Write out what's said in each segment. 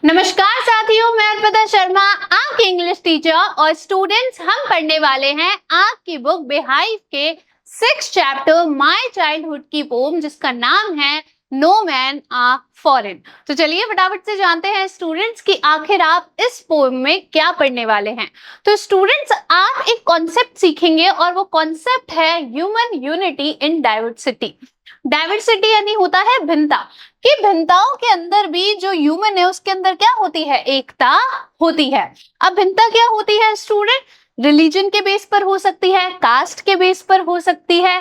नमस्कार साथियों, मैं अर्पिता शर्मा आपकी इंग्लिश टीचर और स्टूडेंट्स हम पढ़ने वाले हैं आपकी बुक बिहाइव के 6th चैप्टर माय चाइल्डहुड की पोम जिसका नाम है नो मैन आ फॉरेन। तो चलिए फटाफट से जानते हैं स्टूडेंट्स कि आखिर आप इस पोम में क्या पढ़ने वाले हैं। तो स्टूडेंट्स आप एक कॉन्सेप्ट सीखेंगे और वो कॉन्सेप्ट है human unity in diversity. Diversity यानी होता है भिन्नता, कि भिन्नताओं के अंदर भी जो ह्यूमन है उसके अंदर क्या होती है, एकता होती है। अब भिन्नता क्या होती है स्टूडेंट? रिलीजन के बेस पर हो सकती है, कास्ट के बेस पर हो सकती है,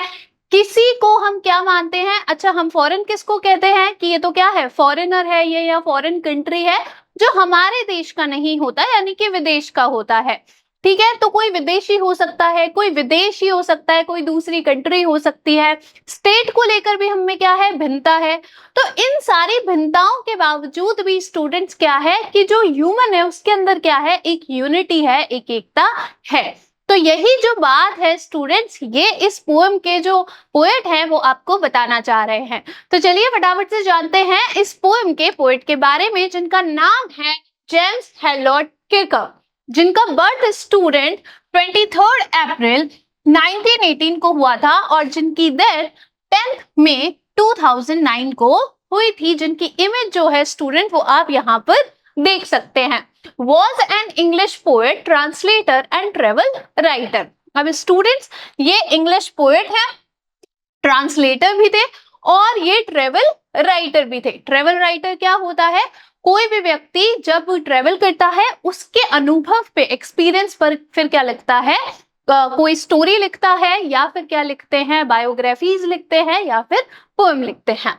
किसी को हम क्या मानते हैं। अच्छा, हम फॉरेन किसको कहते हैं कि ये तो क्या है, फॉरेनर है ये, या फॉरेन कंट्री है जो हमारे देश का नहीं होता यानी कि विदेश का होता है। ठीक है, तो कोई विदेशी हो सकता है, कोई विदेशी हो सकता है, कोई दूसरी कंट्री हो सकती है। स्टेट को लेकर भी हमें क्या है, भिन्नता है। तो इन सारी भिन्नताओं के बावजूद भी स्टूडेंट्स क्या है कि जो ह्यूमन है उसके अंदर क्या है, एक यूनिटी है, एक एकता है। तो यही जो बात है स्टूडेंट्स, ये इस पोएम के जो पोएट हैं वो आपको बताना चाह रहे हैं। तो चलिए फटाफट से जानते हैं इस पोएम के पोएट के बारे में, जिनका नाम है जेम्स हैडलॉर्ड किरकर, जिनका बर्थ स्टूडेंट 23 अप्रैल 1918 को हुआ था और जिनकी डेथ 10 मई 2009 को हुई थी। जिनकी इमेज जो है स्टूडेंट वो आप यहाँ पर देख सकते हैं। Was an English poet, translator and travel writer। अब स्टूडेंट्स ये इंग्लिश पोएट है, ट्रांसलेटर भी थे और ये ट्रेवल राइटर भी थे। ट्रेवल राइटर क्या होता है? कोई भी व्यक्ति जब ट्रेवल करता है उसके अनुभव पे, एक्सपीरियंस पर फिर क्या लिखता है, कोई स्टोरी लिखता है या फिर क्या लिखते हैं, बायोग्राफीज लिखते हैं या फिर पोएम लिखते हैं।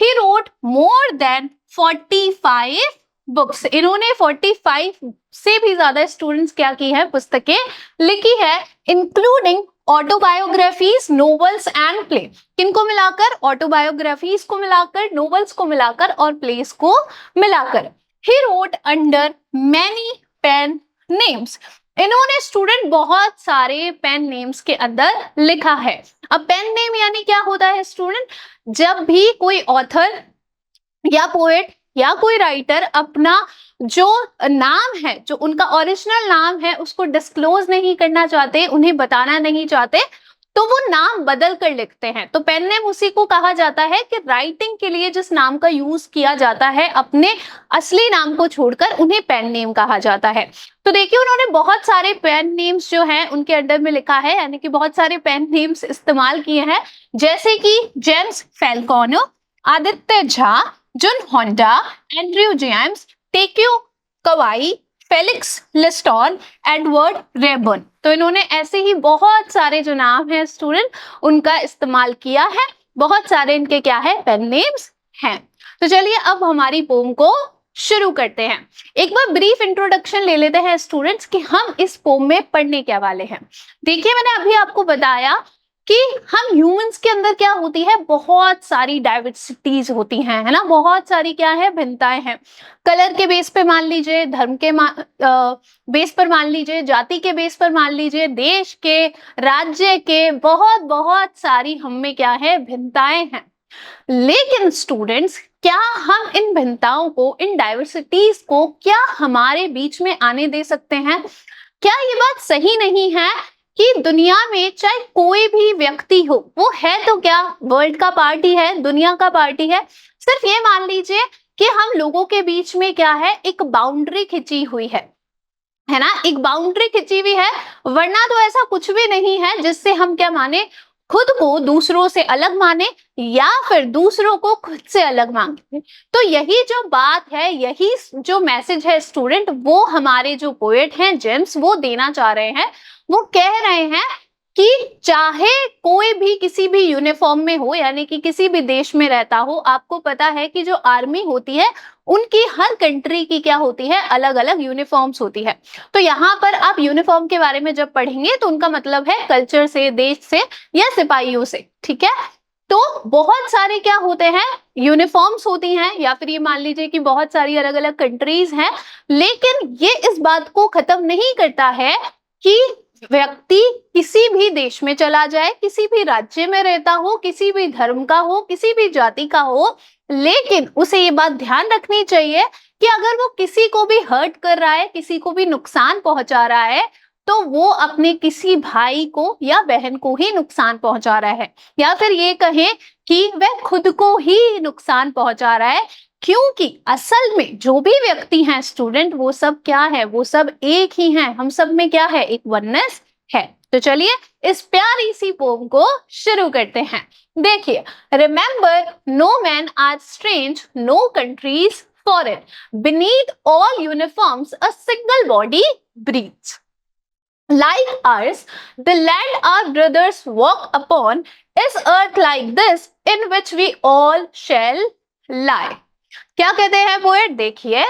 He wrote more than 45 books. इन्होंने 45 से भी ज्यादा स्टूडेंट्स क्या की है, पुस्तकें लिखी है, including autobiographies, novels and play. किनको मिलाकर? ऑटोबायोग्राफीज को मिलाकर, नोवेल्स को मिलाकर और प्लेस को मिलाकर। He wrote under many pen names. इन्होंने स्टूडेंट बहुत सारे पेन नेम्स के अंदर लिखा है। अब पेन नेम यानी क्या होता है स्टूडेंट? जब भी कोई ऑथर या पोएट या कोई राइटर अपना जो नाम है, जो उनका ओरिजिनल नाम है, उसको डिस्क्लोज नहीं करना चाहते, उन्हें बताना नहीं चाहते, तो वो नाम बदल कर लिखते हैं। तो पेन नेम उसी को कहा जाता है कि राइटिंग के लिए जिस नाम का यूज किया जाता है, अपने असली नाम को छोड़कर, उन्हें पेन नेम कहा जाता है। तो देखिए उन्होंने बहुत सारे पेन नेम्स जो हैं उनके अंडर में लिखा है, यानी कि बहुत सारे पेन नेम्स इस्तेमाल किए हैं, जैसे कि James Falcono, Aditya Jha, John Honda, Andrew James, Takeo Kawai, Felix Liston, Edward Rayburn. तो इन्होंने ऐसे ही बहुत सारे जो नाम है स्टूडेंट उनका इस्तेमाल किया है। बहुत सारे इनके क्या है, पेन नेम्स हैं। तो चलिए अब हमारी पोम को शुरू करते हैं। एक बार ब्रीफ इंट्रोडक्शन ले लेते हैं स्टूडेंट्स कि हम इस पोम में पढ़ने क्या वाले हैं। देखिए मैंने अभी आपको बताया कि हम ह्यूमंस के अंदर क्या होती है, बहुत सारी डाइवर्सिटीज होती हैं, है ना, बहुत सारी क्या है, भिन्नताएं हैं। कलर के बेस पे मान लीजिए, धर्म के बेस पर मान लीजिए, जाति के बेस पर मान लीजिए, देश के, राज्य के, बहुत बहुत सारी हम में क्या है, भिन्नताएं हैं। लेकिन स्टूडेंट्स क्या हम इन भिन्नताओं को, इन डाइवर्सिटीज को क्या हमारे बीच में आने दे सकते हैं? क्या ये बात सही नहीं है कि दुनिया में चाहे कोई भी व्यक्ति हो, वो है तो क्या, वर्ल्ड का पार्ट ही है, दुनिया का पार्ट ही है। सिर्फ ये मान लीजिए कि हम लोगों के बीच में क्या है, एक बाउंड्री खिंची हुई है ना, एक बाउंड्री खिंची हुई है, वरना तो ऐसा कुछ भी नहीं है जिससे हम क्या माने, खुद को दूसरों से अलग माने या फिर दूसरों को खुद से अलग माने। तो यही जो बात है, यही जो मैसेज है स्टूडेंट, वो हमारे जो पोएट हैं जेम्स वो देना चाह रहे हैं। वो कह रहे हैं कि चाहे कोई भी किसी भी यूनिफॉर्म में हो, यानी कि किसी भी देश में रहता हो, आपको पता है कि जो आर्मी होती है उनकी हर कंट्री की क्या होती है, अलग अलग यूनिफॉर्म्स होती है। तो यहाँ पर आप यूनिफॉर्म के बारे में जब पढ़ेंगे तो उनका मतलब है कल्चर से, देश से या सिपाहियों से। ठीक है, तो बहुत सारे क्या होते हैं, यूनिफॉर्म्स होती हैं, या फिर ये मान लीजिए कि बहुत सारी अलग अलग कंट्रीज हैं। लेकिन ये इस बात को खत्म नहीं करता है कि व्यक्ति किसी भी देश में चला जाए, किसी भी राज्य में रहता हो, किसी भी धर्म का हो, किसी भी जाति का हो, लेकिन उसे ये बात ध्यान रखनी चाहिए कि अगर वो किसी को भी हर्ट कर रहा है, किसी को भी नुकसान पहुंचा रहा है, तो वो अपने किसी भाई को या बहन को ही नुकसान पहुंचा रहा है, या फिर ये कहें कि वह खुद को ही नुकसान पहुंचा रहा है, क्योंकि असल में जो भी व्यक्ति हैं स्टूडेंट, वो सब क्या है, वो सब एक ही हैं। हम सब में क्या है, एक वननेस है। तो चलिए इस प्यारी सी पोम को शुरू करते हैं। देखिए, remember no man are strange, no countries foreign, beneath all uniforms a single body breathes. Like ours, the land our brothers walk upon is earth like this, in which we all shall lie. क्या कहते हैं poet, देखिए,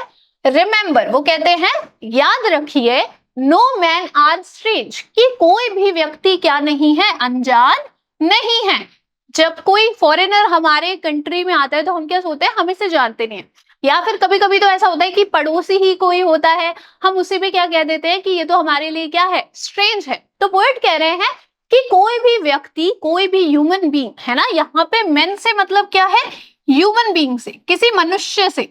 remember वो कहते हैं याद रखिए, no man are strange, कि कोई भी व्यक्ति क्या नहीं है, अनजान नहीं है। जब कोई फॉरेनर हमारे कंट्री में आता है तो हम क्या सोचते हैं, हम इसे जानते नहीं है, या फिर कभी कभी तो ऐसा होता है कि पड़ोसी ही कोई होता है, हम उसे भी क्या कह देते हैं कि ये तो हमारे लिए क्या है, स्ट्रेंज है। तो पोएट कह रहे हैं कि कोई भी व्यक्ति, कोई भी ह्यूमन बीइंग है ना, यहाँ पे मैन से मतलब क्या है, ह्यूमन बीइंग से, किसी मनुष्य से।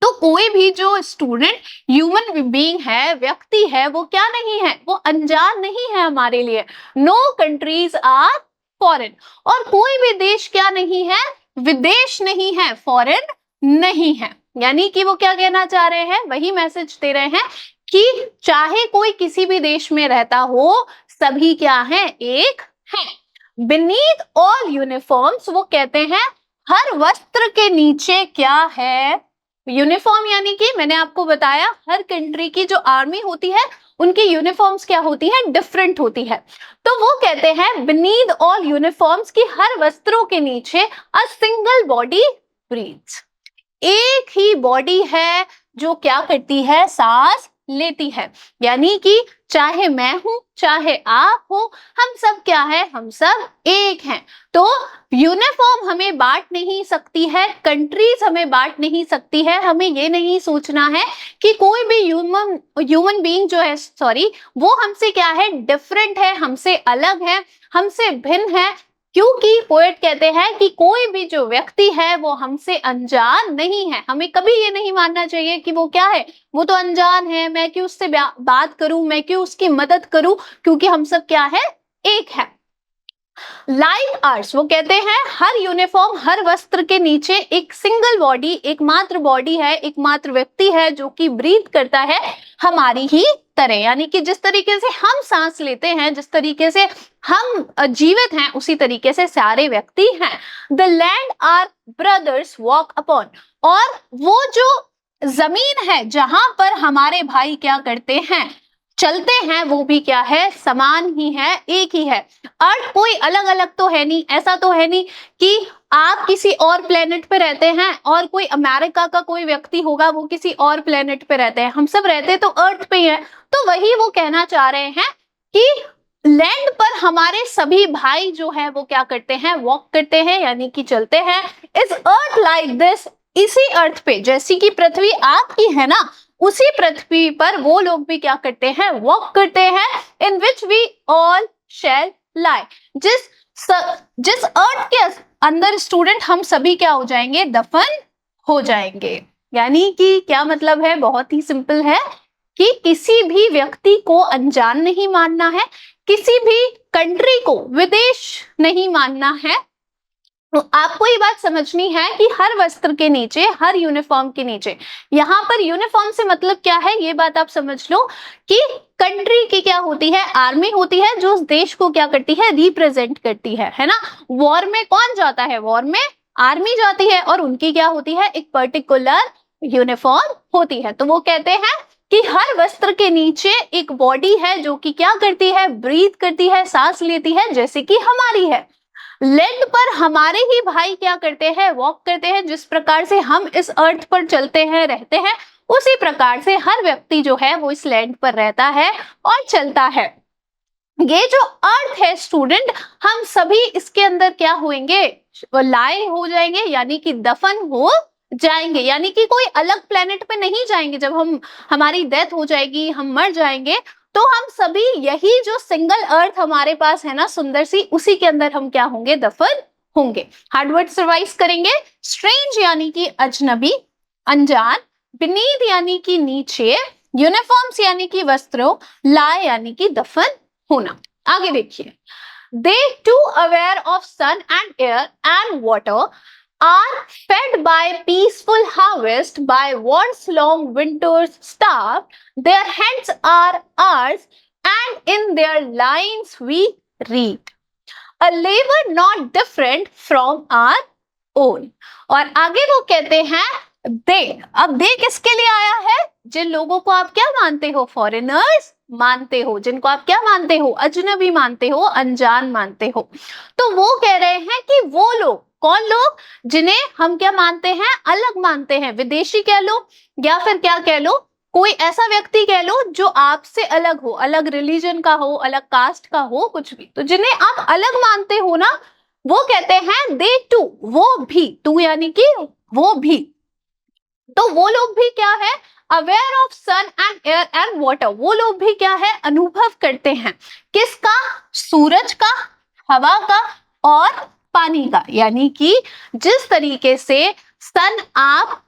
तो कोई भी जो स्टूडेंट ह्यूमन बीइंग है, व्यक्ति है, वो क्या नहीं है, वो अनजान नहीं है हमारे लिए। नो कंट्रीज आर फॉरेन, और कोई भी देश क्या नहीं है, विदेश नहीं है, फॉरेन नहीं है। यानी कि वो क्या कहना चाह रहे हैं, वही मैसेज दे रहे हैं कि चाहे कोई किसी भी देश में रहता हो, सभी क्या है, एक है। बीनीथ ऑल यूनिफॉर्म्स, वो कहते हैं हर वस्त्र के नीचे क्या है, यूनिफॉर्म, यानी कि मैंने आपको बताया हर कंट्री की जो आर्मी होती है उनकी यूनिफॉर्म्स क्या होती है, डिफरेंट होती है। तो वो कहते हैं बीनीथ ऑल यूनिफॉर्म्स, की हर वस्त्रों के नीचे अ सिंगल बॉडी ब्रीथ्स, एक ही बॉडी है जो क्या करती है, सांस लेती है। यानी कि चाहे मैं हूं, चाहे आप हो, हम सब क्या है, हम सब एक हैं। तो यूनिफॉर्म हमें बांट नहीं सकती है, कंट्रीज हमें बांट नहीं सकती है। हमें ये नहीं सोचना है कि कोई भी ह्यूमन बीइंग जो है, सॉरी, वो हमसे क्या है, डिफरेंट है, हमसे अलग है, हमसे भिन्न है, क्योंकि पोएट कहते हैं कि कोई भी जो व्यक्ति है वो हमसे अनजान नहीं है। हमें कभी ये नहीं मानना चाहिए कि वो क्या है, वो तो अनजान है, मैं क्यों उससे बात करूं, मैं क्यों उसकी मदद करूं, क्योंकि हम सब क्या है, एक है। लाइक आर्स, वो कहते हैं हर यूनिफॉर्म, हर वस्त्र के नीचे एक सिंगल बॉडी, एकमात्र बॉडी है, एकमात्र व्यक्ति है जो कि ब्रीथ करता है हमारी ही तरह। यानी कि जिस तरीके से हम सांस लेते हैं, जिस तरीके से हम जीवित हैं, उसी तरीके से सारे व्यक्ति हैं। The land our brothers walk upon, और वो जो जमीन है जहां पर हमारे भाई क्या करते हैं, चलते हैं, वो भी क्या है, समान ही है, एक ही है। अर्थ कोई अलग अलग तो है नहीं, ऐसा तो है नहीं कि आप किसी और प्लेनेट पे रहते हैं और कोई अमेरिका का कोई व्यक्ति होगा, वो किसी और प्लेनेट पे रहते हैं, हम सब रहते तो अर्थ पे ही है। तो वही वो कहना चाह रहे हैं कि लैंड पर हमारे सभी भाई जो है वो क्या करते हैं, वॉक करते हैं, यानी कि चलते हैं। इज अर्थ लाइक दिस, इसी अर्थ पे, जैसी कि पृथ्वी आपकी है ना, उसी पृथ्वी पर वो लोग भी क्या करते हैं, वॉक करते हैं। इन विच वी ऑल शैल लाई, जिस अर्थ के अंदर स्टूडेंट हम सभी क्या हो जाएंगे, दफन हो जाएंगे। यानी कि क्या मतलब है, बहुत ही सिंपल है कि किसी भी व्यक्ति को अनजान नहीं मानना है, किसी भी कंट्री को विदेश नहीं मानना है। तो आपको ये बात समझनी है कि हर वस्त्र के नीचे, हर यूनिफॉर्म के नीचे, यहाँ पर यूनिफॉर्म से मतलब क्या है, ये बात आप समझ लो कि कंट्री की क्या होती है, आर्मी होती है, जो उस देश को क्या करती है, रिप्रेजेंट करती है ना। वॉर में कौन जाता है, वॉर में आर्मी जाती है, और उनकी क्या होती है, एक पर्टिकुलर यूनिफॉर्म होती है। तो वो कहते हैं कि हर वस्त्र के नीचे एक बॉडी है जो कि क्या करती है, ब्रीथ करती है, सांस लेती है, जैसे कि हमारी है। लैंड पर हमारे ही भाई क्या करते हैं, वॉक करते हैं। जिस प्रकार से हम इस अर्थ पर चलते हैं, रहते हैं, उसी प्रकार से हर व्यक्ति जो है वो इस लैंड पर रहता है और चलता है। ये जो अर्थ है स्टूडेंट, हम सभी इसके अंदर क्या होंगे, लाए हो जाएंगे, यानी कि दफन हो जाएंगे। यानी कि कोई अलग प्लेनेट पे नहीं जाएंगे। जब हमारी डेथ हो जाएगी, हम मर जाएंगे, तो हम सभी यही जो सिंगल अर्थ हमारे पास है ना, सुंदर सी, उसी के अंदर हम क्या होंगे, दफन होंगे। हार्ड वर्ड रिवाइज करेंगे। स्ट्रेंज यानी कि अजनबी, अनजान। beneath यानी कि नीचे, यूनिफॉर्म्स यानी कि वस्त्रों, lie यानी कि दफन होना। आगे देखिए, they too aware of sun and air and water are fed by peaceful harvest by once long winter's starve. Their heads are ours and in their lines we read a labor not different from our own। और आगे वो कहते हैं दे, अब दे किसके लिए आया है? जिन लोगों को आप क्या मानते हो? फॉरेनर्स मानते हो, जिनको आप क्या मानते हो? अजनबी मानते हो, अनजान मानते हो। तो वो कह रहे हैं कि वो लोग, कौन लोग? जिन्हें हम क्या मानते हैं? अलग मानते हैं, विदेशी कह लो या फिर क्या कह लो, कोई ऐसा व्यक्ति कह लो जो आपसे अलग हो, अलग रिलीजन का हो, अलग कास्ट का हो, कुछ भी। तो जिन्हें आप अलग मानते हो ना, वो कहते हैं दे टू, वो भी, टू यानी कि वो भी। तो वो लोग भी क्या है? Aware of sun and air and water, वो लोग भी क्या है? अनुभव करते हैं किसका? सूरज का, हवा का और पानी का। यानी कि जिस तरीके से सन आप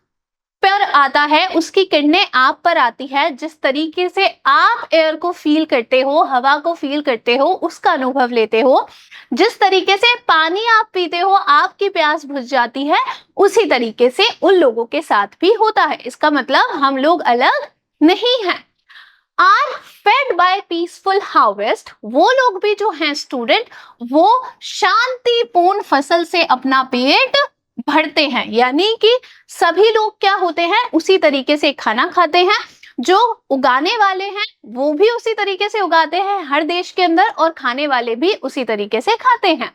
पर आता है, उसकी किरणें आप पर आती है, जिस तरीके से आप एयर को फील करते हो, हवा को फील करते हो, उसका अनुभव लेते हो, जिस तरीके से पानी आप पीते हो, आपकी प्यास बुझ जाती है, उसी तरीके से उन लोगों के साथ भी होता है। इसका मतलब हम लोग अलग नहीं हैं। Are fed by peaceful harvest, वो लोग भी जो हैं स्टूडेंट, वो शांतिपूर्ण फसल से अपना पेट भरते हैं। यानी कि सभी लोग क्या होते हैं? उसी तरीके से खाना खाते हैं। जो उगाने वाले हैं वो भी उसी तरीके से उगाते हैं हर देश के अंदर, और खाने वाले भी उसी तरीके से खाते हैं।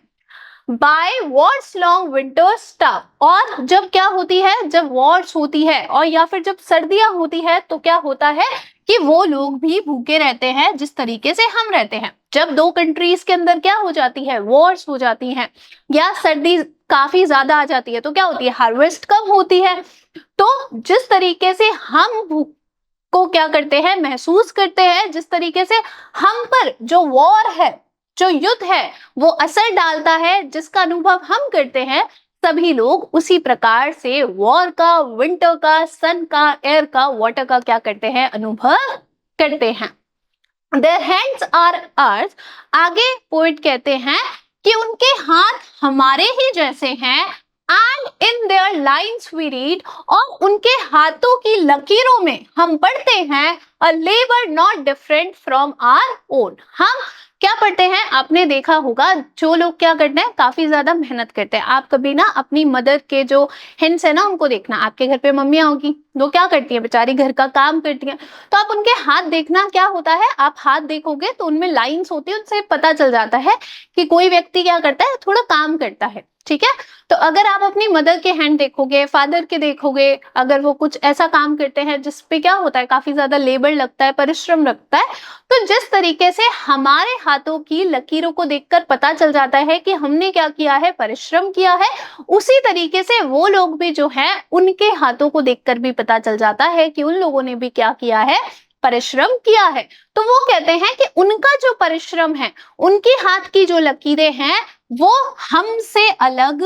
By wars long winter starved, और जब क्या होती है? जब वॉर्स होती है और या फिर जब सर्दियां होती है, तो क्या होता है कि वो लोग भी भूखे रहते हैं जिस तरीके से हम रहते हैं। जब दो कंट्रीज के अंदर क्या हो जाती है? वॉर्स हो जाती हैं या सर्दी काफी ज्यादा आ जाती है, तो क्या होती है? हार्वेस्ट कम होती है। तो जिस तरीके से हम भूख को क्या करते हैं? महसूस करते हैं, जिस तरीके से हम पर जो वॉर है, जो युद्ध है, वो असर डालता है, जिसका अनुभव हम करते हैं, सभी लोग उसी प्रकार से वॉर का, विंटर का, सन का, एयर का, वाटर का क्या करते हैं? अनुभव करते हैं। Their hands are ours, आगे पोइट कहते हैं कि उनके हाथ हमारे ही जैसे हैं, and in their lines we read, और उनके हाथों की लकीरों में हम पढ़ते हैं a labor not different from our own। हम क्या पढ़ते हैं? आपने देखा होगा जो लोग क्या करते हैं? काफी ज्यादा मेहनत करते हैं। आप कभी ना अपनी मदर के जो हिंट्स है ना, उनको देखना। आपके घर पे मम्मियां होगी, वो क्या करती है? बेचारी घर का काम करती हैं, तो आप उनके हाथ देखना, क्या होता है? आप हाथ देखोगे तो उनमें लाइंस होती है, उनसे पता चल जाता है कि कोई व्यक्ति क्या करता है? थोड़ा काम करता है। ठीक है, तो अगर आप अपनी मदर के हैंड देखोगे, फादर के देखोगे, अगर वो कुछ ऐसा काम करते हैं जिसपे क्या होता है? काफी ज्यादा लेबर लगता है, परिश्रम लगता है, तो जिस तरीके से हमारे हाथों की लकीरों को देखकर पता चल जाता है कि हमने क्या किया है? परिश्रम किया है, उसी तरीके से वो लोग भी जो है, उनके हाथों को देखकर भी पता चल जाता है कि उन लोगों ने भी क्या किया है? परिश्रम किया है। तो वो कहते हैं कि उनका जो परिश्रम है, उनके हाथ की जो लकीरें हैं, वो हमसे अलग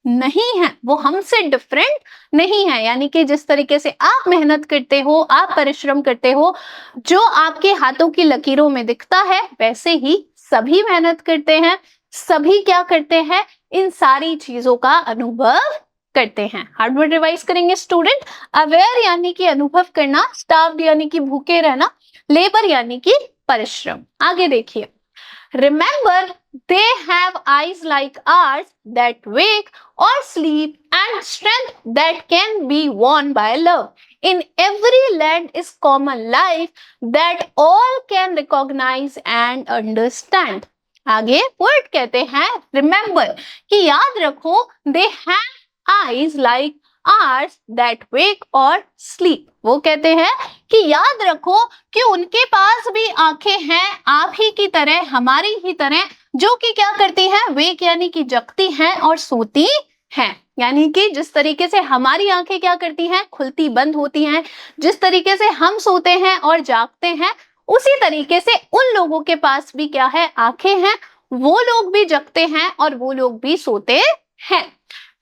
नहीं है, वो हमसे डिफरेंट नहीं है। यानी कि जिस तरीके से आप मेहनत करते हो, आप परिश्रम करते हो, जो आपके हाथों की लकीरों में दिखता है, वैसे ही सभी मेहनत करते हैं, सभी क्या करते हैं? इन सारी चीजों का अनुभव करते हैं। हार्ड वर्ड रिवाइज करेंगे स्टूडेंट। अवेयर यानी कि अनुभव करना, स्टार्व्ड यानी कि भूखे रहना, लेबर यानी कि परिश्रम। आगे देखिए, remember they have eyes like ours that wake और sleep and strength that can be won by love. In every land is common life that all can recognize and understand। आगे पोएट कहते हैं remember, कि याद रखो, they have eyes like ours that wake और sleep. वो कहते हैं कि याद रखो कि उनके पास भी आंखें हैं, आप ही की तरह, हमारी ही तरह, जो कि क्या करती हैं? वेक यानी कि जगती हैं और सोती हैं। यानी कि जिस तरीके से हमारी आंखें क्या करती हैं? खुलती बंद होती हैं, जिस तरीके से हम सोते हैं और जागते हैं, उसी तरीके से उन लोगों के पास भी क्या है? आंखें हैं, वो लोग भी जगते हैं और वो लोग भी सोते हैं।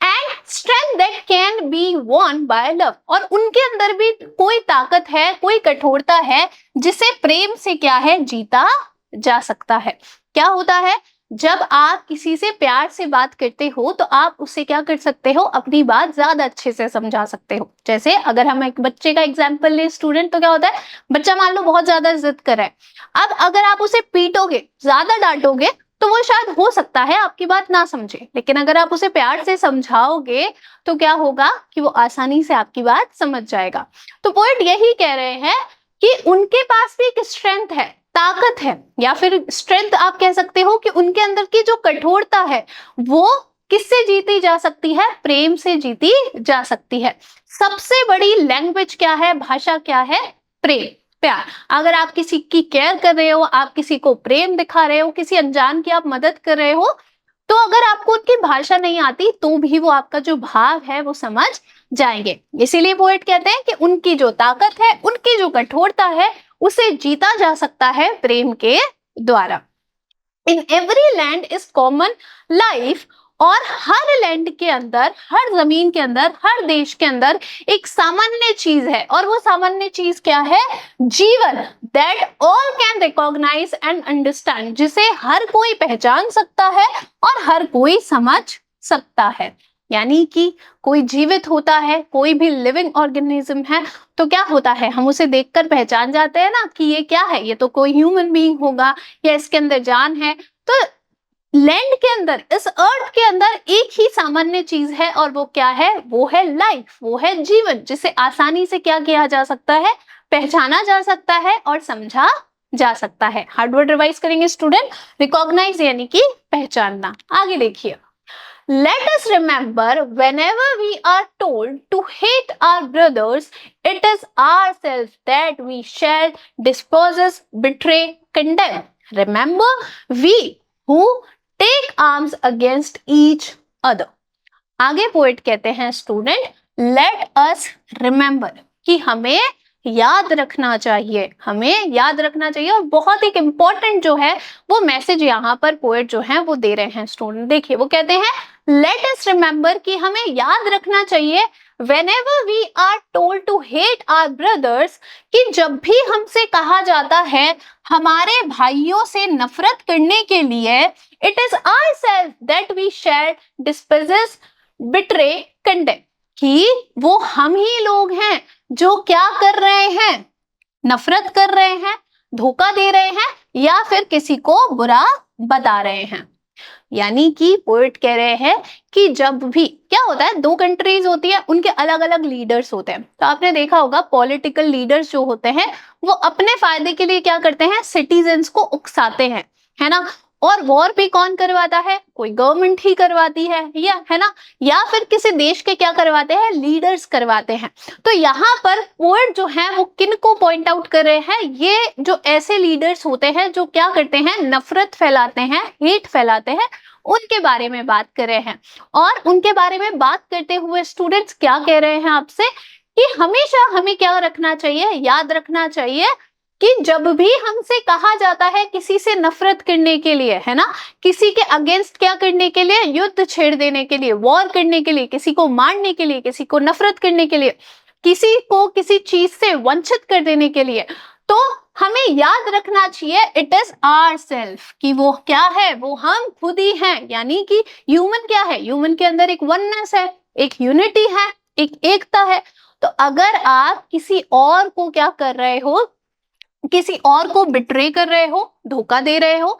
And strength that can be won by love, और उनके अंदर भी कोई ताकत है, कोई कठोरता है जिसे प्रेम से क्या है, जीता जा सकता है। क्या होता है, जब आप किसी से प्यार से बात करते हो तो आप उससे क्या कर सकते हो, अपनी बात ज्यादा अच्छे से समझा सकते हो। जैसे अगर हम एक बच्चे का एग्जांपल ले स्टूडेंट, तो क्या होता है, बच्चा मान लो बहुत ज्यादा जिद कर रहा है। अब अगर आप उसे पीटोगे, ज्यादा डांटोगे, तो वो शायद हो सकता है आपकी बात ना समझे, लेकिन अगर आप उसे प्यार से समझाओगे तो क्या होगा कि वो आसानी से आपकी बात समझ जाएगा। तो पॉइंट यही कह रहे हैं कि उनके पास भी एक स्ट्रेंथ है, ताकत है, या फिर स्ट्रेंथ आप कह सकते हो कि उनके अंदर की जो कठोरता है वो किससे जीती जा सकती है, प्रेम से जीती जा सकती है। सबसे बड़ी लैंग्वेज क्या है, भाषा क्या है, प्रेम, प्यार। अगर आप किसी की केयर कर रहे हो, आप किसी को प्रेम दिखा रहे हो, किसी अनजान की आप मदद कर रहे हो, तो अगर आपको उनकी भाषा नहीं आती तो भी वो आपका जो भाव है वो समझ जाएंगे। इसीलिए पोएट कहते हैं कि उनकी जो ताकत है, उनकी जो कठोरता है, उसे जीता जा सकता है प्रेम के द्वारा। In every land is common life, और हर लैंड के अंदर, हर जमीन के अंदर, हर देश के अंदर एक सामान्य चीज है, और वो सामान्य चीज क्या है, जीवन। That all can recognise and understand, जिसे हर कोई पहचान सकता है और हर कोई समझ सकता है। यानी कि कोई जीवित होता है, कोई भी लिविंग ऑर्गेनिज्म है, तो क्या होता है, हम उसे देखकर पहचान जाते हैं ना कि ये क्या है, ये तो कोई ह्यूमन बीइंग होगा, या इसके अंदर जान है। तो लैंड के अंदर, इस अर्थ के अंदर एक ही सामान्य चीज है, और वो क्या है, वो है लाइफ, वो है जीवन, जिसे आसानी से क्या किया जा सकता है, पहचाना जा सकता है और समझा जा सकता है। हार्ड वर्ड रिवाइज करेंगे स्टूडेंट, रिकॉग्नाइज यानी कि पहचानना। आगे देखिए, let us remember whenever we are told to hate our brothers, it is ourselves that we shall despise, betray, condemn. Remember, we who take arms against each other. आगे poet कहते हैं student, let us remember, कि हमें याद रखना चाहिए, हमें याद रखना चाहिए। और बहुत एक इंपॉर्टेंट जो है वो मैसेज यहाँ पर पोएट जो है वो दे रहे हैं स्टूडेंट। देखिए वो कहते हैं लेट अस रिमेंबर, कि हमें याद रखना चाहिए, whenever we are told to hate our brothers, कि जब भी हमसे कहा जाता है हमारे भाइयों से नफरत करने के लिए, it is ourselves that we shall despise, betray, condemn, कि वो हम ही लोग हैं जो क्या कर रहे हैं, नफरत कर रहे हैं, धोखा दे रहे हैं, या फिर किसी को बुरा बता रहे हैं। यानी कि पोएट कह रहे हैं कि जब भी क्या होता है, दो कंट्रीज होती है, उनके अलग अलग लीडर्स होते हैं। तो आपने देखा होगा पॉलिटिकल लीडर्स जो होते हैं वो अपने फायदे के लिए क्या करते हैं, सिटीजन्स को उकसाते हैं, है ना। और वॉर भी कौन करवाता है, कोई गवर्नमेंट ही करवाती है ना, या फिर किसी देश के क्या करवाते हैं, लीडर्स करवाते हैं। तो यहाँ पर पोएट जो है वो किन को पॉइंट आउट कर रहे हैं, ये जो ऐसे लीडर्स होते हैं जो क्या करते हैं, नफरत फैलाते हैं, हेट फैलाते हैं, उनके बारे में बात कर रहे हैं। और उनके बारे में बात करते हुए स्टूडेंट्स क्या कह रहे हैं आपसे, कि हमेशा हमें क्या रखना चाहिए, याद रखना चाहिए कि जब भी हमसे कहा जाता है किसी से नफरत करने के लिए, है ना, किसी के अगेंस्ट क्या करने के लिए, युद्ध छेड़ देने के लिए, वॉर करने के लिए, किसी को मारने के लिए, किसी को नफरत करने के लिए, किसी को किसी चीज से वंचित कर देने के लिए, तो हमें याद रखना चाहिए इट इज आवरसेल्फ, कि वो क्या है, वो हम खुद ही हैं। यानी कि ह्यूमन क्या है, ह्यूमन के अंदर एक वननेस है, एक यूनिटी है, एक एकता है। तो अगर आप किसी और को क्या कर रहे हो, किसी और को बिट्रे कर रहे हो, धोखा दे रहे हो,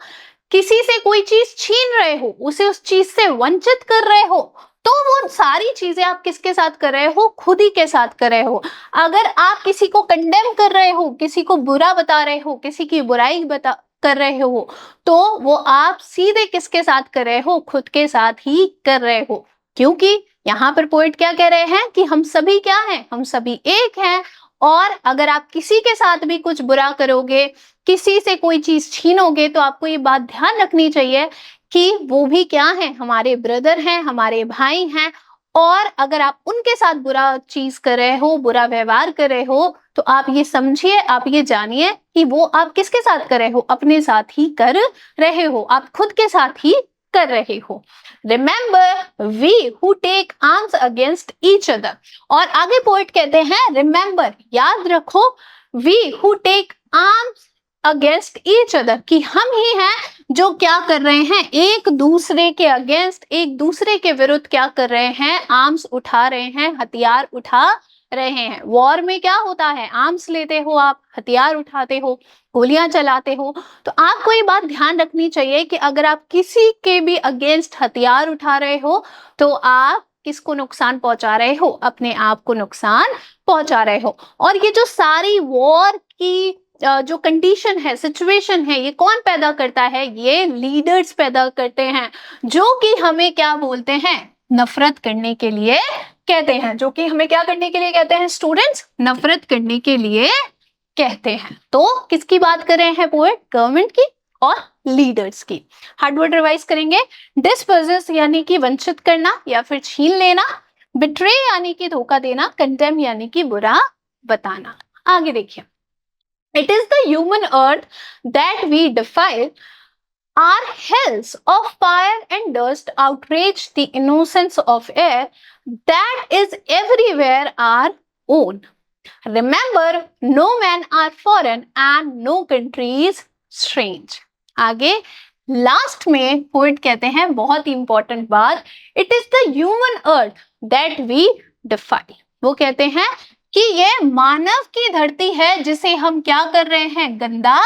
किसी से कोई चीज छीन रहे हो, उसे उस चीज से वंचित कर रहे हो, तो वो सारी चीजें आप किसके साथ कर रहे हो, खुद ही के साथ कर रहे हो। अगर आप किसी को कंडेम कर रहे हो, किसी को बुरा बता रहे हो, किसी की बुराई कर रहे हो, तो वो आप सीधे किसके साथ कर रहे हो, खुद के साथ ही कर रहे हो। क्योंकि यहाँ पर पोएट क्या कह रहे हैं कि हम सभी क्या हैं, हम सभी एक हैं। और अगर आप किसी के साथ भी कुछ बुरा करोगे, किसी से कोई चीज छीनोगे, तो आपको ये बात ध्यान रखनी चाहिए कि वो भी क्या है, हमारे ब्रदर हैं, हमारे भाई हैं। और अगर आप उनके साथ बुरा चीज कर रहे हो, बुरा व्यवहार कर रहे हो, तो आप ये समझिए, आप ये जानिए कि वो आप किसके साथ कर रहे हो, अपने साथ ही कर रहे हो, आप खुद के साथ ही कर रहे हो। Remember we who take arms against each other. और आगे पोएट कहते हैं रिमेंबर, याद रखो, we who take arms against each other, कि हम ही हैं जो क्या कर रहे हैं, एक दूसरे के अगेंस्ट, एक दूसरे के विरुद्ध क्या कर रहे हैं, आर्म्स उठा रहे हैं, हथियार उठा रहे हैं। वॉर में क्या होता है, आर्म्स लेते हो आप, हथियार उठाते हो, गोलियां चलाते हो। तो आपको ये बात ध्यान रखनी चाहिए कि अगर आप किसी के भी अगेंस्ट हथियार उठा रहे हो तो आप किसको नुकसान पहुंचा रहे हो, अपने आप को नुकसान पहुंचा रहे हो। और ये जो सारी वॉर की जो कंडीशन है, सिचुएशन है, ये कौन पैदा करता है, ये लीडर्स पैदा करते हैं, जो कि हमें क्या बोलते हैं, नफरत करने के लिए कहते हैं, जो कि हमें क्या करने के लिए कहते हैं स्टूडेंट्स, नफरत करने के लिए कहते हैं। तो किसकी बात कर रहे हैं पोएट, गवर्नमेंट की और लीडर्स की। हार्ड वर्ड रिवाइज करेंगे। डिस्पोजेस यानी कि वंचित करना या फिर छीन लेना, बिट्रे यानी कि धोखा देना, कंडेम यानी कि बुरा बताना। आगे देखिए, it is the human earth that we defile. Our hells of fire and dust outrage the innocence of air that is everywhere our own. Remember, no men are foreign and no country is strange. आगे last में poet कहते हैं बहुत ही important बात, it is the human earth that we defile. वो कहते हैं कि ये मानव की धरती है जिसे हम क्या कर रहे हैं, गंदा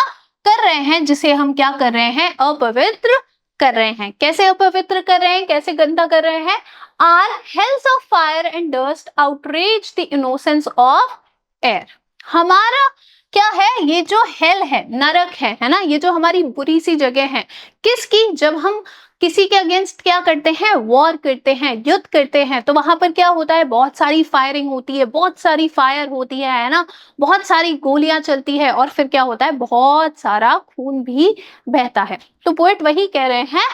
कर रहे हैं, जिसे हम क्या कर रहे हैं, अपवित्र कर रहे हैं। कैसे अपवित्र कर रहे हैं, कैसे गंदा कर रहे हैं, are hells of fire and dust outrage the innocence of air. हमारा क्या है, ये जो हेल है, नरक है ना, ये जो हमारी बुरी सी जगह है, किसकी, जब हम किसी के अगेंस्ट क्या करते हैं, वॉर करते हैं, युद्ध करते हैं, तो वहां पर क्या होता है, बहुत सारी फायरिंग होती है, बहुत सारी फायर होती है ना, बहुत सारी गोलियां चलती है, और फिर क्या होता है, बहुत सारा खून भी बहता है। तो पोएट वही कह रहे हैं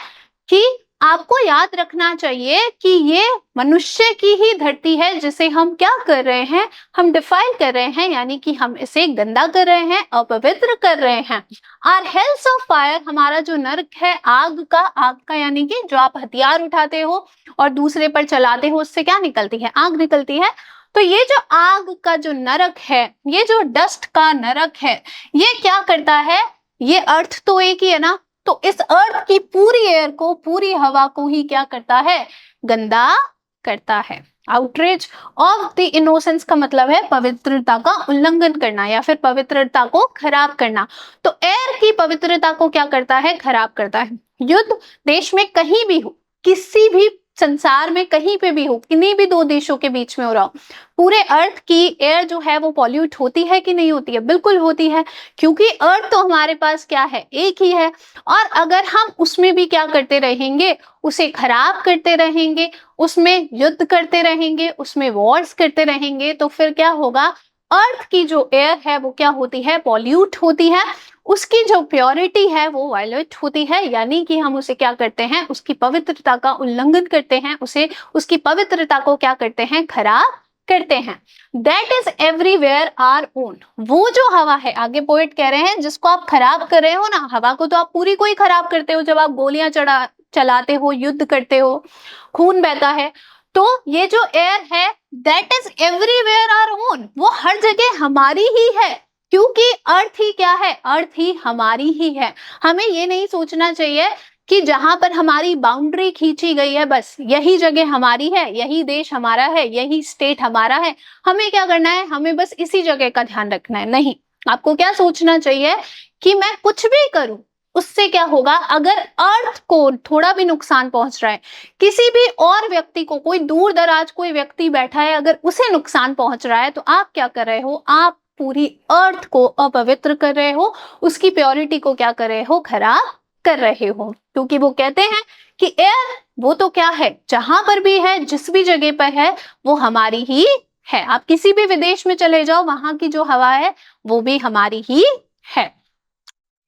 कि आपको याद रखना चाहिए कि ये मनुष्य की ही धरती है जिसे हम क्या कर रहे हैं, हम डिफाइल कर रहे हैं, यानी कि हम इसे गंदा कर रहे हैं, अपवित्र कर रहे हैं। आर हेल्स ऑफ फायर, हमारा जो नरक है आग का यानी कि जो आप हथियार उठाते हो और दूसरे पर चलाते हो, उससे क्या निकलती है, आग निकलती है। तो ये जो आग का जो नरक है, ये जो डस्ट का नरक है, ये क्या करता है, ये अर्थ तो एक ही है ना, तो इस अर्थ की पूरी एयर को, पूरी हवा को ही क्या करता है, गंदा करता है। आउटरेज ऑफ द इनोसेंस का मतलब है पवित्रता का उल्लंघन करना या फिर पवित्रता को खराब करना। तो एयर की पवित्रता को क्या करता है, खराब करता है। युद्ध देश में कहीं भी हो, किसी भी संसार में कहीं पे भी हो, किन्हीं भी दो देशों के बीच में हो रहा हो, पूरे अर्थ की एयर जो है वो पॉल्यूट होती है कि नहीं होती है, बिल्कुल होती है, क्योंकि अर्थ तो हमारे पास क्या है, एक ही है। और अगर हम उसमें भी क्या करते रहेंगे, उसे खराब करते रहेंगे, उसमें युद्ध करते रहेंगे, उसमें वॉर्स करते रहेंगे, तो फिर क्या होगा, अर्थ की जो एयर है वो क्या होती है, पॉल्यूट होती है, उसकी जो प्योरिटी है वो वायलेट होती है, यानी कि हम उसे क्या करते हैं, उसकी पवित्रता का उल्लंघन करते हैं, उसे, उसकी पवित्रता को क्या करते हैं, खराब करते हैं। That is everywhere our own. वो जो हवा है, आगे पोएट कह रहे हैं, जिसको आप खराब कर रहे हो ना, हवा को तो आप पूरी को ही खराब करते हो, जब आप गोलियां चलाते हो, युद्ध करते हो, खून बहता है। तो ये जो एयर है, that is everywhere our own, वो हर जगह हमारी ही है, क्योंकि अर्थ ही क्या है, अर्थ ही हमारी ही है। हमें ये नहीं सोचना चाहिए कि जहां पर हमारी बाउंड्री खींची गई है बस यही जगह हमारी है, यही देश हमारा है, यही स्टेट हमारा है, हमें क्या करना है, हमें बस इसी जगह का ध्यान रखना है। नहीं, आपको क्या सोचना चाहिए कि मैं कुछ भी करूं, उससे क्या होगा, अगर अर्थ को थोड़ा भी नुकसान पहुंच रहा है, किसी भी और व्यक्ति को, कोई दूर दराज कोई व्यक्ति बैठा है, अगर उसे नुकसान पहुंच रहा है, तो आप क्या कर रहे हो, आप पूरी अर्थ को अपवित्र कर रहे हो, उसकी प्योरिटी को क्या कर रहे हो, खराब कर रहे हो। क्योंकि वो कहते हैं कि एयर वो तो क्या है, जहां पर भी है, जिस भी जगह पर है, वो हमारी ही है। आप किसी भी विदेश में चले जाओ, वहां की जो हवा है वो भी हमारी ही है।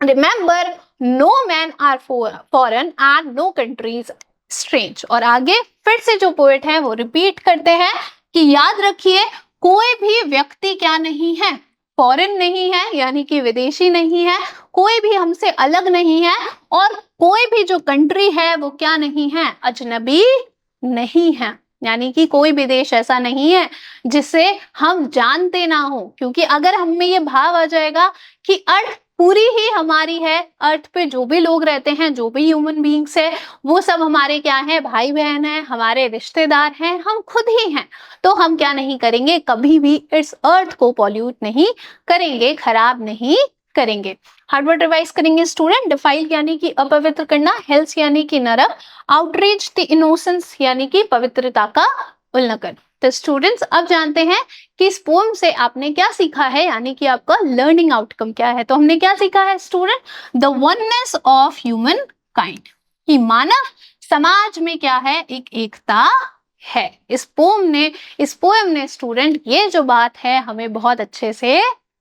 Remember, no man are foreign and no countries strange. और आगे फिर से जो पोएट है वो रिपीट करते हैं कि याद रखिए, कोई भी व्यक्ति क्या नहीं है, फॉरेन नहीं है, यानी कि विदेशी नहीं है, कोई भी हमसे अलग नहीं है, और कोई भी जो कंट्री है वो क्या नहीं है, अजनबी नहीं है। यानी कि कोई भी देश ऐसा नहीं है जिसे हम जानते ना हो, क्योंकि अगर हम में ये भाव आ जाएगा कि अर्थ पूरी ही हमारी है, अर्थ पे जो भी लोग रहते हैं, जो भी ह्यूमन बीइंग्स है, वो सब हमारे क्या है, भाई बहन है, हमारे रिश्तेदार हैं, हम खुद ही हैं, तो हम क्या नहीं करेंगे, कभी भी इस अर्थ को पॉल्यूट नहीं करेंगे, खराब नहीं करेंगे। हार्ड वर्ड रिवाइज करेंगे स्टूडेंट। डिफाइल यानी कि अपवित्र करना, हेल्स यानी कि नरक, आउटरीच द इनोसेंस यानी कि पवित्रता का उल्लंघन। तो स्टूडेंट्स अब जानते हैं कि इस पोएम से आपने क्या सीखा है, यानी कि आपका लर्निंग आउटकम क्या है। तो हमने क्या सीखा है student, the oneness of human kind, कि मानव समाज में क्या है, एक एकता है। इस पोएम ने स्टूडेंट ये जो बात है हमें बहुत अच्छे से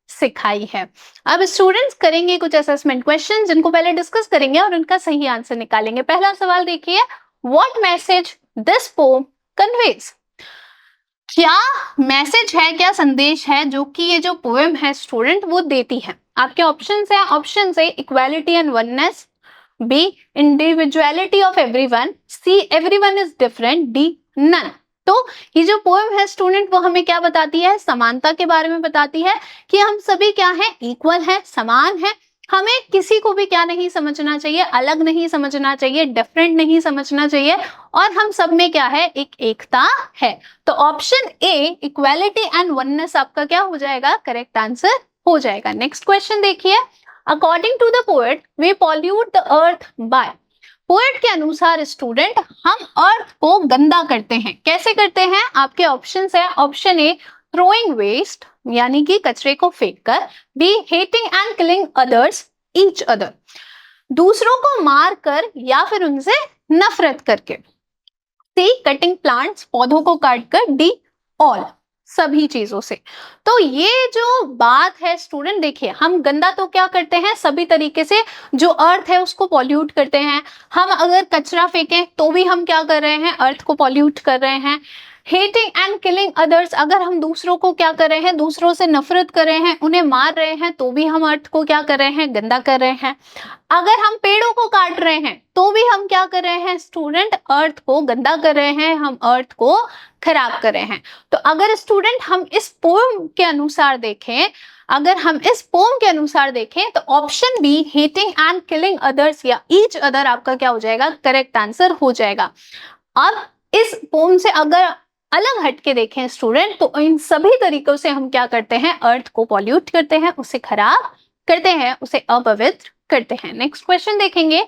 सिखाई है। अब स्टूडेंट्स करेंगे कुछ असेसमेंट क्वेश्चन, जिनको पहले डिस्कस करेंगे और उनका सही आंसर निकालेंगे। पहला सवाल देखिए, what message this poem conveys, क्या मैसेज है, क्या संदेश है जो कि ये जो पोएम है स्टूडेंट वो देती है। आपके ऑप्शंस है, option A equality and oneness, B individuality of everyone, C everyone is different, D none. तो ये जो पोएम है स्टूडेंट वो हमें क्या बताती है, समानता के बारे में बताती है कि हम सभी क्या है, इक्वल है, समान है, हमें किसी को भी क्या नहीं समझना चाहिए, अलग नहीं समझना चाहिए, डिफरेंट नहीं समझना चाहिए, और हम सब में क्या है, एक एकता है। तो option A equality and oneness आपका क्या हो जाएगा, करेक्ट आंसर हो जाएगा। नेक्स्ट क्वेश्चन देखिए, according to the poet we pollute the earth by, poet के अनुसार स्टूडेंट हम अर्थ को गंदा करते हैं, कैसे करते हैं। आपके ऑप्शंस है, ऑप्शन ए थ्रोइंग वेस्ट यानी कि कचरे को फेंककर, B hating and killing others each other, दूसरों को मार कर या फिर उनसे नफरत करके, सी कटिंग प्लांट्स पौधों को काटकर, डी ऑल सभी चीजों से। तो ये जो बात है स्टूडेंट देखिए, हम गंदा तो क्या करते हैं, सभी तरीके से जो अर्थ है उसको पॉल्यूट करते हैं। हम अगर कचरा फेंकें तो भी हम क्या कर रहे हैं, अर्थ को पॉल्यूट कर रहे हैं। हेटिंग एंड किलिंग अदर्स, अगर हम दूसरों को क्या कर रहे हैं, दूसरों से नफरत कर रहे हैं, उन्हें मार रहे हैं, तो भी हम अर्थ को क्या कर रहे हैं, गंदा कर रहे हैं। अगर हम पेड़ों को काट रहे हैं तो भी हम क्या कर रहे हैं स्टूडेंट, अर्थ को गंदा कर रहे हैं, हम अर्थ को खराब कर रहे हैं। तो अगर स्टूडेंट हम इस पोएम के अनुसार देखें, अगर हम इस पोएम के अनुसार देखें तो option B hating and killing others या ईच अदर आपका क्या हो जाएगा, करेक्ट आंसर हो जाएगा। अब इस पोएम से अगर अलग हटके देखें स्टूडेंट, तो इन सभी तरीकों से हम क्या करते हैं, अर्थ को पॉल्यूट करते हैं, उसे खराब करते हैं, उसे अपवित्र करते हैं। नेक्स्ट क्वेश्चन देखेंगे,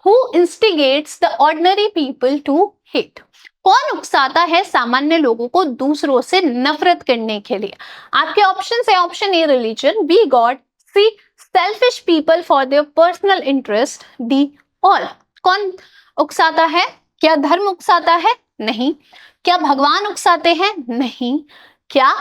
who instigates the ordinary people to hate, कौन उकसाता है सामान्य लोगों को दूसरों से नफरत करने के लिए। आपके ऑप्शन है, option A religion, B God, C selfish people for their personal interest, D all. कौन उकसाता है, क्या धर्म उकसाता है, नहीं। क्या भगवान उकसाते हैं, नहीं। क्या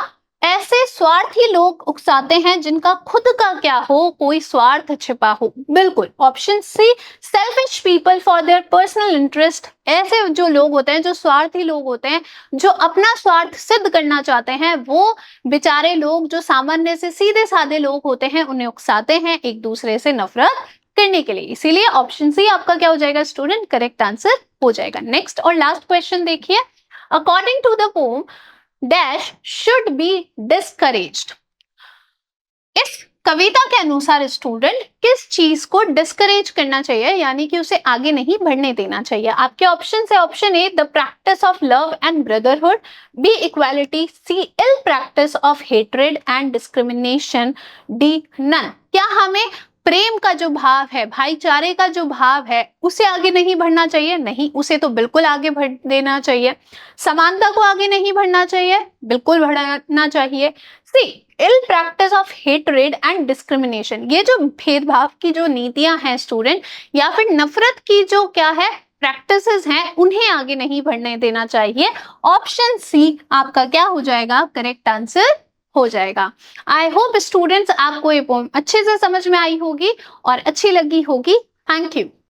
ऐसे स्वार्थी लोग उकसाते हैं जिनका खुद का क्या हो, कोई स्वार्थ छिपा हो, बिल्कुल option C selfish people for their personal interest, ऐसे जो लोग होते हैं, जो स्वार्थी लोग होते हैं, जो अपना स्वार्थ सिद्ध करना चाहते हैं, वो बेचारे लोग जो सामान्य से सीधे साधे लोग होते हैं उन्हें उकसाते हैं एक दूसरे से नफरत करने के लिए। इसीलिए ऑप्शन सी आपका क्या हो जाएगा स्टूडेंट, करेक्ट आंसर हो जाएगा। नेक्स्ट और लास्ट क्वेश्चन देखिए, according to the poem dash should be discouraged, इस कविता के अनुसार स्टूडेंट किस चीज को डिस्करेज करना चाहिए, यानी कि उसे आगे नहीं बढ़ने देना चाहिए। आपके ऑप्शन है, option A the practice of love and brotherhood, B equality, C ill practice of hatred and discrimination, D none. क्या हमें प्रेम का जो भाव है, भाईचारे का जो भाव है, उसे आगे नहीं बढ़ना चाहिए, नहीं, उसे तो बिल्कुल आगे बढ़ देना चाहिए। समानता को आगे नहीं बढ़ना चाहिए, बिल्कुल बढ़ाना चाहिए। See ill practice of hatred and discrimination, ये जो भेदभाव की जो नीतियां हैं स्टूडेंट, या फिर नफरत की जो क्या है प्रैक्टिसेस हैं, उन्हें आगे नहीं बढ़ने देना चाहिए। ऑप्शन सी आपका क्या हो जाएगा, करेक्ट आंसर हो जाएगा। आई होप स्टूडेंट्स आपको ये पोएम अच्छे से समझ में आई होगी और अच्छी लगी होगी। Thank you.